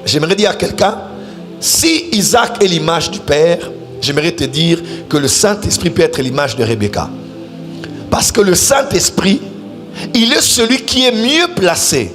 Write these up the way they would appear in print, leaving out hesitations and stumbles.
J'aimerais dire à quelqu'un, si Isaac est l'image du père, j'aimerais te dire que le Saint-Esprit peut être l'image de Rebecca. Parce que le Saint-Esprit, il est celui qui est mieux placé,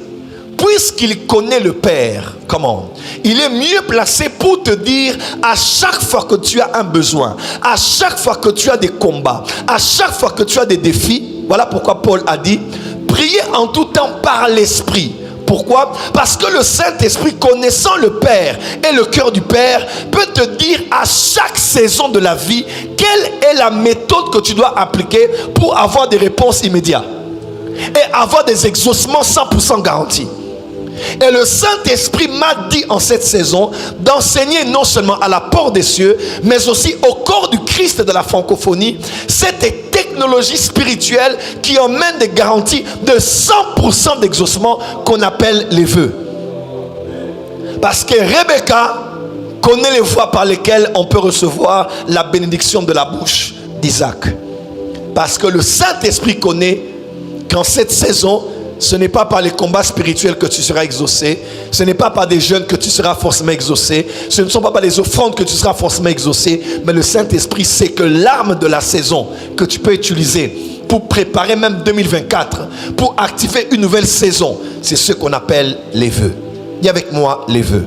puisqu'il connaît le Père. Comment? Il est mieux placé pour te dire à chaque fois que tu as un besoin, à chaque fois que tu as des combats, à chaque fois que tu as des défis. Voilà pourquoi Paul a dit, priez en tout temps par l'Esprit. Pourquoi? Parce que le Saint-Esprit, connaissant le Père et le cœur du Père, peut te dire à chaque saison de la vie quelle est la méthode que tu dois appliquer pour avoir des réponses immédiates et avoir des exaucements 100% garantis. Et le Saint-Esprit m'a dit en cette saison d'enseigner non seulement à la porte des cieux, mais aussi au corps du Christ de la francophonie, cette technologie spirituelle qui emmène des garanties de 100% d'exaucement qu'on appelle les vœux. Parce que Rebecca connaît les voies par lesquelles on peut recevoir la bénédiction de la bouche d'Isaac. Parce que le Saint-Esprit connaît qu'en cette saison, ce n'est pas par les combats spirituels que tu seras exaucé. Ce n'est pas par des jeûnes que tu seras forcément exaucé. Ce ne sont pas par les offrandes que tu seras forcément exaucé. Mais le Saint-Esprit sait que l'arme de la saison que tu peux utiliser pour préparer même 2024, pour activer une nouvelle saison, c'est ce qu'on appelle les vœux. Dis avec moi les vœux.